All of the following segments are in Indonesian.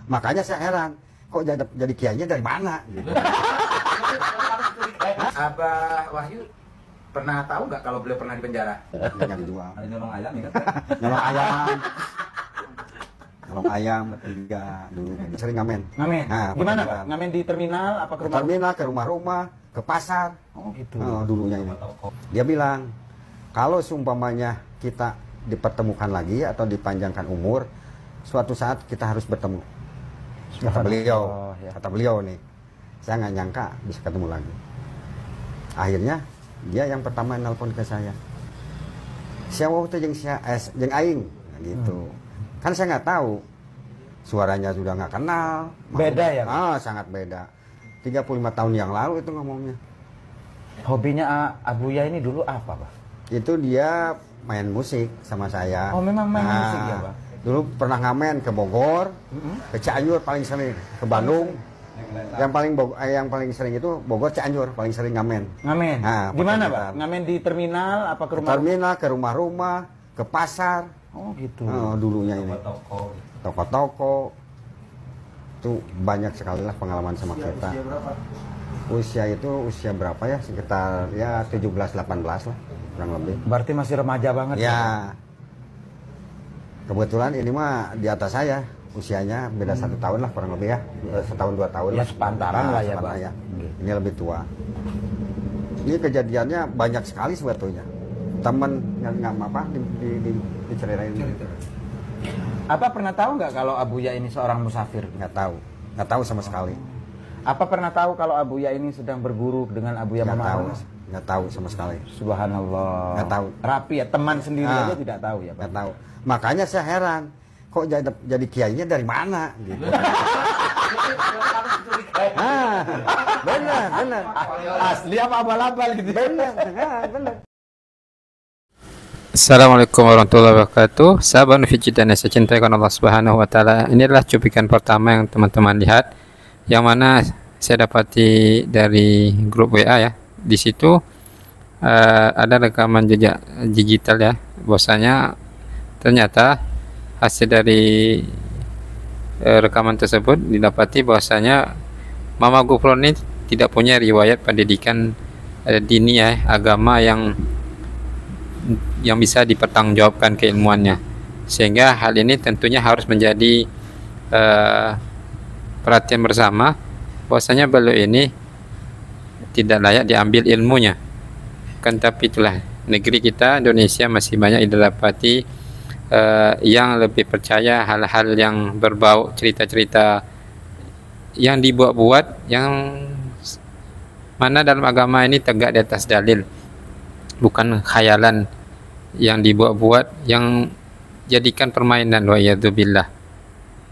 Makanya saya heran, kok jadi kiainya dari mana? Gitu. Abah Wahyu pernah tahu nggak kalau beliau pernah di penjara? Jangan dijual. Ada nyolong ayam ya kan? Nyolong ayam. Nyolong ayam bertiga dulu. Sering ngamen. Ngamen? Nah, gimana bertiga. Pak? Ngamen di terminal apa ke rumah? Terminal, ke rumah-rumah, ke pasar. Oh gitu. Dulunya ini. Dia bilang, kalau seumpamanya kita dipertemukan lagi atau dipanjangkan umur, suatu saat kita harus bertemu. Kata beliau, ya. kata beliau nih, saya nggak nyangka bisa ketemu lagi. Akhirnya dia yang pertama nelpon ke saya. Siapa itu jeung aing, nah, gitu. Kan saya nggak tahu, suaranya sudah nggak kenal. Beda ya? Sangat beda. 35 tahun yang lalu itu ngomongnya. Hobinya Abuya ini dulu apa Pak? Itu dia main musik sama saya. Oh memang main musik ya Pak? Dulu pernah ngamen ke Bogor, ke Cianjur paling sering, ke Bandung. Yang paling sering itu Bogor, Cianjur paling sering ngamen. Ngamen? Nah, gimana Pak? Ngamen di terminal apa ke rumah? Terminal, ke rumah-rumah, ke pasar. Oh gitu. Dulunya ini. Toko-toko. Itu banyak sekali lah pengalaman sama kita. Usia itu usia berapa ya? Sekitar ya 17-18 lah, kurang lebih. Berarti masih remaja banget ya. Kebetulan ini mah di atas saya, usianya beda 1 tahun lah kurang lebih ya, 1-2 tahun ya lah. sepantaran lah ya Pak ya. Ini lebih tua. Ini kejadiannya banyak sekali sebetulnya. Temen nggak apa diceritain. Apa pernah tahu nggak kalau Abuya ini seorang musafir? Nggak tahu sama sekali. Apa pernah tahu kalau Abuya ini sedang berguru dengan Abuya Mama Awas? Nggak tahu sama sekali. Subhanallah. Nggak tahu. Rapi ya, teman sendiri aja tidak tahu ya Pak? Nggak tahu. Makanya saya heran, kok jadi kiainya dari mana? Gitu. Benar. Asli apa abal-abal gitu? Benar. Assalamualaikum warahmatullahi wabarakatuh. Sahabat Nufiji dan saya cintai karena Allah Subhanahu wa taala. Ini adalah cuplikan pertama yang teman-teman lihat, yang mana saya dapati dari grup WA ya. Di situ ada rekaman jejak digital ya. Bahwasanya ternyata hasil dari rekaman tersebut didapati bahwasanya Mama Gufron ini tidak punya riwayat pendidikan dini ya, agama yang bisa dipertanggungjawabkan keilmuannya, sehingga hal ini tentunya harus menjadi perhatian bersama bahwasanya beliau ini tidak layak diambil ilmunya. Kan tapi itulah negeri kita Indonesia masih banyak didapati yang lebih percaya hal-hal yang berbau cerita-cerita yang dibuat-buat, yang mana dalam agama ini tegak di atas dalil, bukan khayalan yang dibuat-buat, yang jadikan permainan, wa iyadzubillah.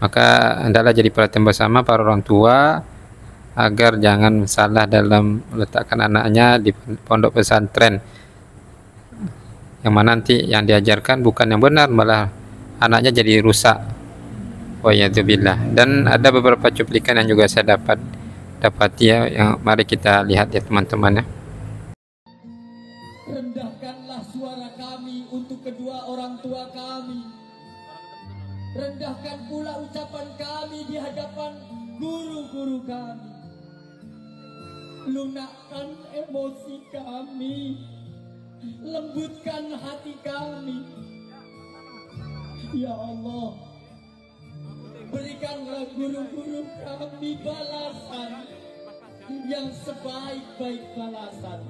Maka hendaklah jadi perhatian bersama para orang tua agar jangan salah dalam meletakkan anaknya di pondok pesantren, yang mana nanti yang diajarkan bukan yang benar, malah anaknya jadi rusak, wa iyadzubillah. Dan ada beberapa cuplikan yang juga saya dapati ya, yang mari kita lihat ya teman-teman ya. Rendahkanlah suara kami untuk kedua orang tua kami. Rendahkan pula ucapan kami di hadapan guru-guru kami. Lunakkan emosi kami. Lembutkan hati kami. Ya Allah, berikanlah guru-guru kami balasan yang sebaik-baik balasan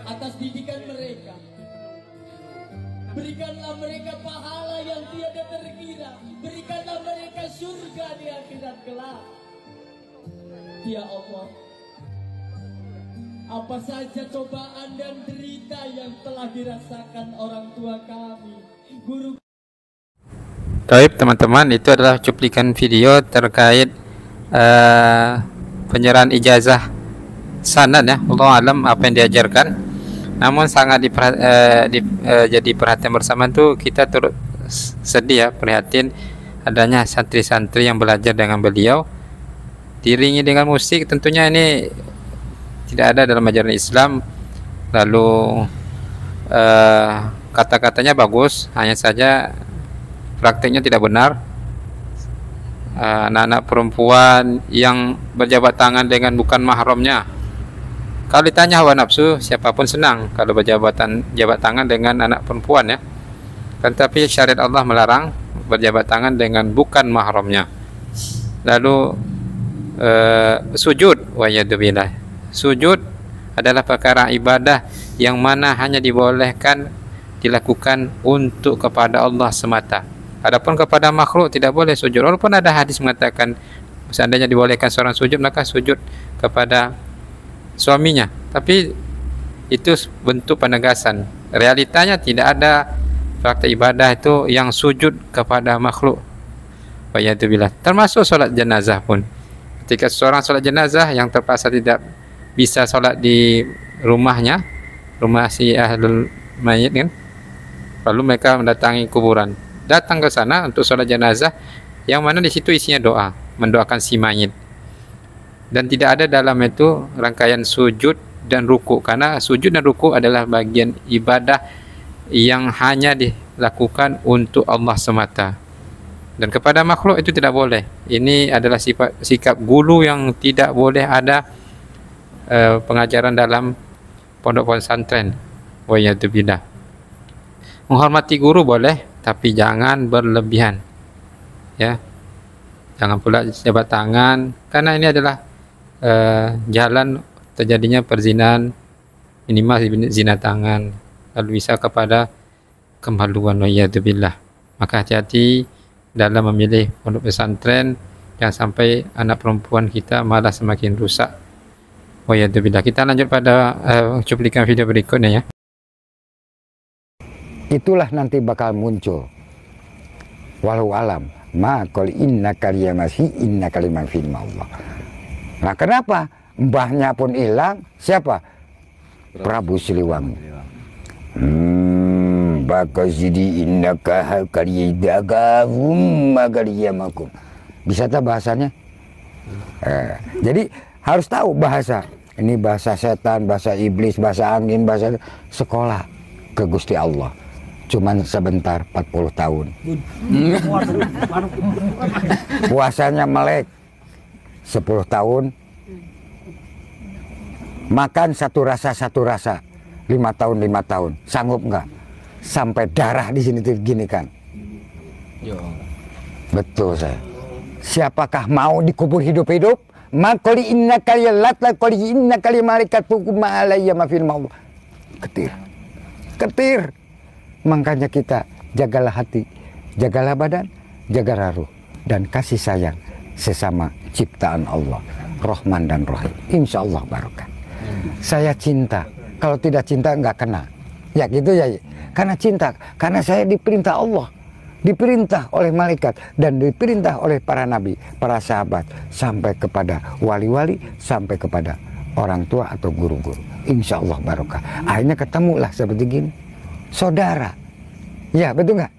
atas didikan mereka. Berikanlah mereka pahala yang tiada terkira. Berikanlah mereka surga di akhirat kelak. Ya Allah, apa saja cobaan dan derita yang telah dirasakan orang tua kami, guru. Baik teman-teman, itu adalah cuplikan video terkait penyerahan ijazah sanad ya. Allah alam apa yang diajarkan. Namun sangat jadi perhatian bersama itu, kita turut sedih ya, prihatin adanya santri-santri yang belajar dengan beliau diiringi dengan musik. Tentunya ini tidak ada dalam ajaran Islam. Lalu kata-katanya bagus, hanya saja prakteknya tidak benar. anak-anak perempuan yang berjabat tangan dengan bukan mahramnya. Kalau ditanya hawa nafsu, siapapun senang kalau jabat tangan dengan anak perempuan ya. Kan tapi syariat Allah melarang berjabat tangan dengan bukan mahramnya. Lalu sujud, wa yadubillah. Sujud adalah perkara ibadah yang mana hanya dibolehkan dilakukan untuk kepada Allah semata. Adapun kepada makhluk tidak boleh sujud. Walaupun ada hadis mengatakan seandainya dibolehkan seorang sujud maka sujud kepada suaminya. Tapi itu bentuk penegasan. Realitanya tidak ada praktek ibadah itu yang sujud kepada makhluk. Wa yadubillah. Termasuk solat jenazah pun. Ketika seorang solat jenazah yang terpaksa tidak bisa solat di rumahnya, rumah si ahlul mayit kan, lalu mereka mendatangi kuburan, datang ke sana untuk solat jenazah, yang mana di situ isinya doa, mendoakan si mayit, dan tidak ada dalam itu rangkaian sujud dan ruku, karena sujud dan ruku adalah bagian ibadah yang hanya dilakukan untuk Allah semata. Dan kepada makhluk itu tidak boleh. Ini adalah sikap gulu yang tidak boleh ada pengajaran dalam pondok pesantren. Wa yadubillah. Menghormati guru boleh, tapi jangan berlebihan. Ya. Jangan pula jabat tangan, karena ini adalah jalan terjadinya perzinahan, minimal zina tangan, lalu bisa kepada kemaluan. Wa yadubillah. Maka hati-hati dalam memilih pondok pesantren, jangan sampai anak perempuan kita malah semakin rusak. Wa yadubillah. Kita lanjut pada cuplikan video berikutnya ya. Itulah nanti bakal muncul. Walau alam, ma qul inna kaliya masih inna kaliman fi Allah. Nah, kenapa? Mbahnya pun hilang, siapa? Prabu Siliwangi. Bakazidi innaka kaliyadagahum magaliyamakum. Bisa tak bahasanya? Jadi harus tahu bahasa. Ini bahasa setan, bahasa iblis, bahasa angin, bahasa sekolah ke Gusti Allah. Cuman sebentar, 40 tahun. Puasanya melek 10 tahun. Makan satu rasa 5 tahun 5 tahun. Sanggup nggak? Sampai darah di sini gini kan? Betul saya. Siapakah mau dikubur hidup-hidup? Makoli inna kaliya latla koli inna kaliya malaikat hukum alayya mafil maullah. Ketir. Makanya kita jagalah hati, jagalah badan, jaga ruh, dan kasih sayang sesama ciptaan Allah, Rahman dan Rahim. Insya Allah barokah. Saya cinta. Kalau tidak cinta nggak kena. Ya gitu ya. Karena cinta, karena saya diperintah Allah, diperintah oleh malaikat, dan diperintah oleh para nabi, para sahabat, sampai kepada wali-wali, sampai kepada orang tua atau guru-guru. Insya Allah barokah. Akhirnya ketemulah seperti gini. Saudara. Ya betul nggak?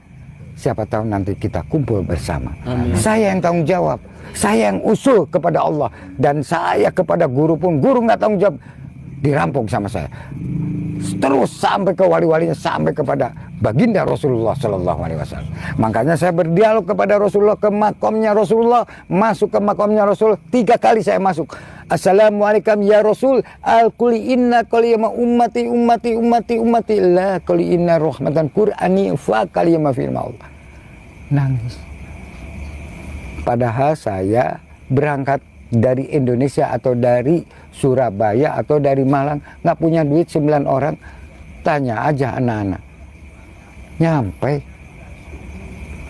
Siapa tahu nanti kita kumpul bersama. Amin. Saya yang tanggung jawab. Saya yang usul kepada Allah. Dan saya kepada guru pun, guru nggak tanggung jawab. Dirampok sama saya. Terus sampai ke wali-walinya, sampai kepada baginda Rasulullah Sallallahu Alaihi Wasallam. Makanya saya berdialog kepada Rasulullah, ke makamnya Rasulullah, masuk ke makamnya Rasul 3 kali saya masuk. Assalamualaikum ya Rasul, al-kuli inna kaliyama ummati la kuli inna rahmatan Qur'ani fa kaliyama fil maul. Nangis. Padahal saya berangkat dari Indonesia atau dari Surabaya atau dari Malang, nggak punya duit 9 orang. Tanya aja anak-anak. Nyampe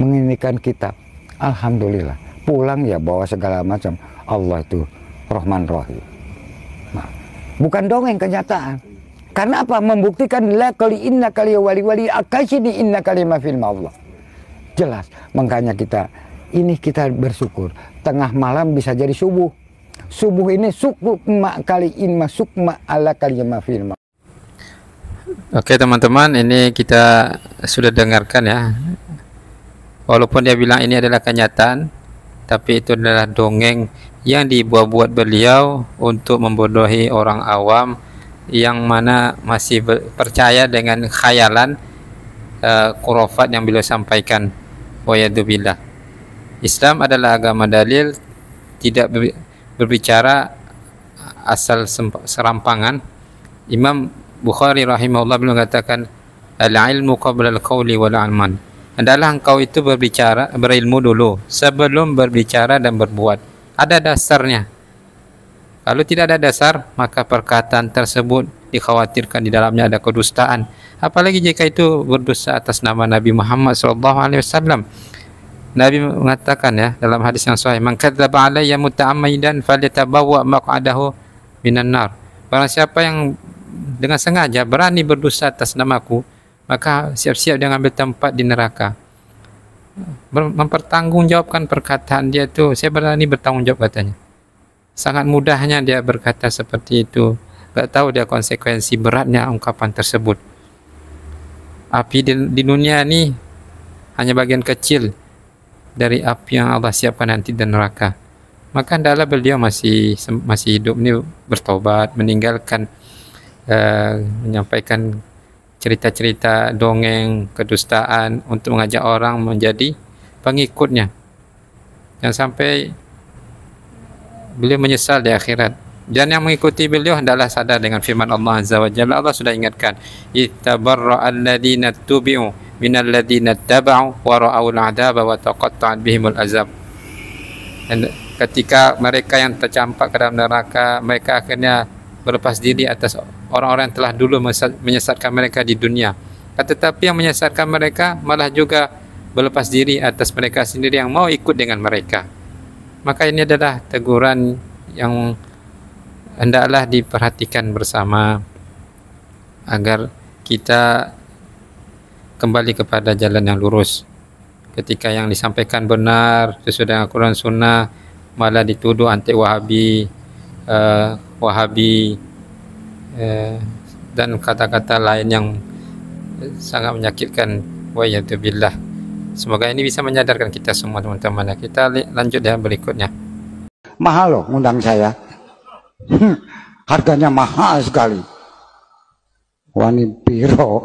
menginginkan kitab. Alhamdulillah. Pulang ya bawa segala macam. Allah itu Rahman Rahim. Nah, bukan dongeng, kenyataan. Karena apa? Membuktikan la kali inna kali wali akasini inna kali mafil Allah. Jelas. Makanya kita bersyukur. Tengah malam bisa jadi subuh. Subuh ini sukma kali inma sukma ala kali mafil. Oke teman-teman, ini kita sudah dengarkan ya. Walaupun dia bilang ini adalah kenyataan, tapi itu adalah dongeng yang dibuat-buat beliau untuk membodohi orang awam yang mana masih percaya dengan khayalan khurafat yang beliau sampaikan. Wa yadubillah. Islam adalah agama dalil, tidak berbicara asal serampangan. Imam Bukhari rahimahullah beliau mengatakan, al-ilmu qabla al-qawli wal amal. Adalah engkau itu berbicara, berilmu dulu sebelum berbicara dan berbuat. Ada dasarnya. Kalau tidak ada dasar, maka perkataan tersebut dikhawatirkan di dalamnya ada kedustaan. Apalagi jika itu berdosa atas nama Nabi Muhammad SAW. Nabi mengatakan ya dalam hadis yang sahih, "Man kadzdzaba alayya muta'ammidan falyatabawwa maq'adahu minan nar." Barang siapa yang dengan sengaja berani berdosa atas namaku, maka siap-siap dia ambil tempat di neraka. Mempertanggungjawabkan perkataan dia itu, saya berani bertanggung jawab katanya. Sangat mudahnya dia berkata seperti itu. Tak tahu dia konsekuensi beratnya ungkapan tersebut. Api di dunia ini hanya bagian kecil dari api yang Allah siapkan nanti di neraka. Maka hendaklah beliau masih hidup ini bertobat, meninggalkan menyampaikan cerita-cerita dongeng kedustaan untuk mengajak orang menjadi pengikutnya. Jangan sampai beliau menyesal di akhirat. Dan yang mengikuti beliau hendaklah sadar dengan firman Allah Azza wa Jalla. Allah sudah ingatkan, "Ittabarra'al ladzina tubi'u minal ladzina taba'u wa ra'awul 'adzaba wa taqatta'at bihimul azab." Dan ketika mereka yang tercampak ke dalam neraka, mereka akhirnya berlepas diri atas orang-orang yang telah dulu menyesatkan mereka di dunia. Tetapi yang menyesatkan mereka malah juga berlepas diri atas mereka sendiri yang mau ikut dengan mereka. Maka ini adalah teguran yang hendaklah diperhatikan bersama agar kita kembali kepada jalan yang lurus. Ketika yang disampaikan benar sesuai dengan Al-Quran Sunnah, malah dituduh anti Wahabi, dan kata-kata lain yang sangat menyakitkan. Wa'iyadzubillah. Semoga ini bisa menyadarkan kita semua teman-teman. Kita lanjut ya berikutnya. Mahal loh ngundang saya. Harganya mahal sekali. Wani piro.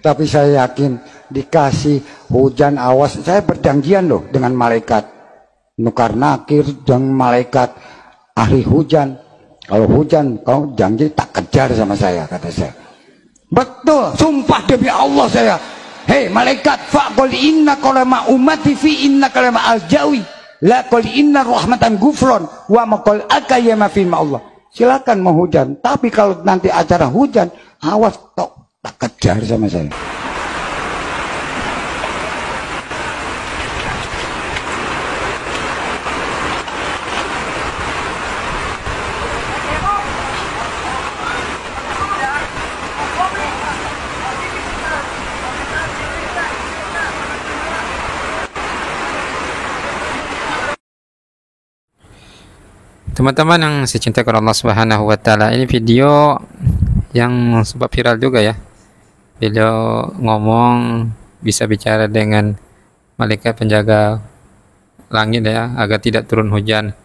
Tapi saya yakin dikasih hujan awas. Saya berjanjian loh dengan malaikat nukar nakir dan malaikat ahli hujan. Kalau hujan kau janji tak kejar sama saya, kata saya. Betul, sumpah demi Allah saya. Hei malaikat, faqul inna kalama ummati fi inna kalama aljawi la qul inna rahmatan gufron wa maqul akayama fi Allah. Silakan mau hujan, tapi kalau nanti acara hujan, awas tok tak kejar sama saya. Teman-teman yang saya cintakan Allah Subhanahu wa taala, ini video yang sempat viral juga ya. Beliau ngomong bisa bicara dengan malaikat penjaga langit ya, agar tidak turun hujan.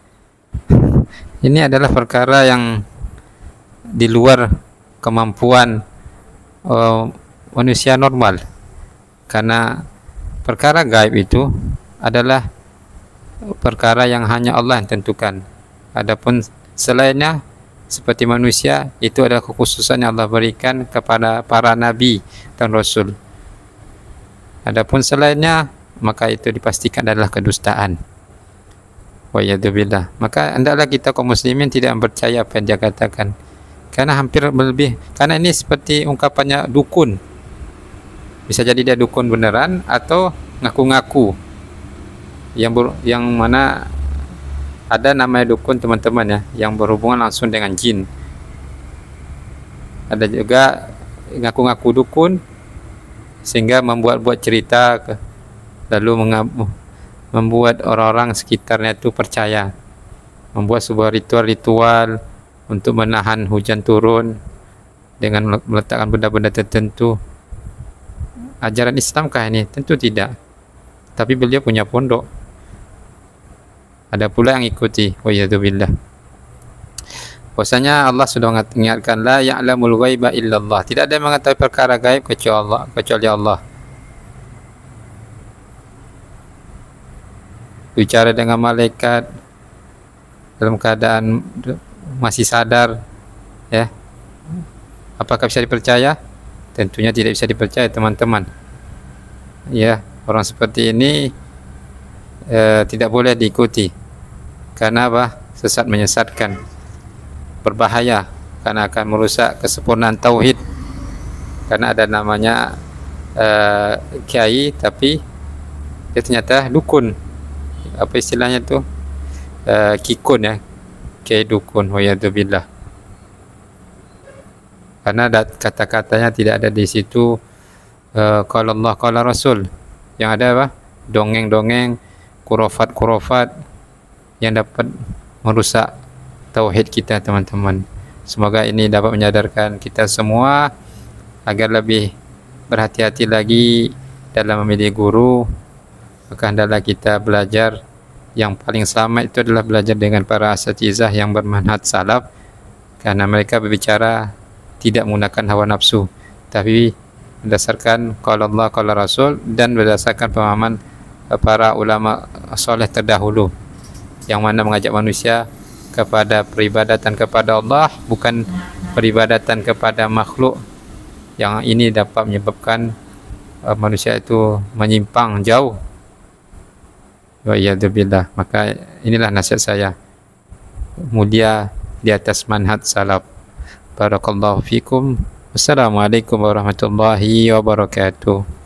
Ini adalah perkara yang di luar kemampuan manusia normal. Karena perkara gaib itu adalah perkara yang hanya Allah yang tentukan. Adapun selainnya seperti manusia, itu adalah kekhususan yang Allah berikan kepada para nabi dan rasul. Adapun selainnya, maka itu dipastikan adalah kedustaan. Wa'iyadzubillah. Maka hendaklah kita kaum muslimin tidak percaya apa yang dia katakan. Karena hampir lebih, karena ini seperti ungkapannya dukun. Bisa jadi dia dukun beneran atau ngaku-ngaku. Yang mana ada namanya dukun teman-teman ya, yang berhubungan langsung dengan jin. Ada juga ngaku-ngaku dukun sehingga membuat-buat cerita lalu membuat orang-orang sekitarnya itu percaya, membuat sebuah ritual-ritual untuk menahan hujan turun dengan meletakkan benda-benda tertentu. Ajaran Islamkah ini? Tentu tidak. Tapi beliau punya pondok. Ada pula yang ikuti. Wa'iyadzubillah. Bahwasanya Allah sudah mengingatkan, la ya'lamul ghaiba illallah. Tidak ada yang mengetahui perkara gaib kecuali Allah. bicara dengan malaikat dalam keadaan masih sadar, ya, apakah bisa dipercaya? Tentunya tidak bisa dipercaya, teman-teman. Ya, orang seperti ini tidak boleh diikuti. Karena apa? Sesat, menyesatkan, berbahaya, karena akan merusak kesempurnaan tauhid. Karena ada namanya kiai tapi dia ternyata dukun. Apa istilahnya tu? Kikun, ya, kiai dukun. Wa'iyadzubillah. Karena kata-katanya tidak ada di situ qala Allah qala Rasul. Yang ada apa? Dongeng-dongeng, kurafat-kurafat yang dapat merusak tauhid kita, teman-teman. Semoga ini dapat menyadarkan kita semua agar lebih berhati-hati lagi dalam memilih guru. Maka hendaklah kita belajar. Yang paling selamat itu adalah belajar dengan para asatizah yang bermanhaj salaf, karena mereka berbicara tidak menggunakan hawa nafsu, tapi berdasarkan qala Allah qala Rasul dan berdasarkan pemahaman para ulama soleh terdahulu, yang mana mengajak manusia kepada peribadatan kepada Allah, bukan peribadatan kepada makhluk. Yang ini dapat menyebabkan manusia itu menyimpang jauh. Wa'iyadzubillah. Maka inilah nasihat saya, mulia di atas manhaj salaf. Barakallahu fikum. Wassalamualaikum warahmatullahi wabarakatuh.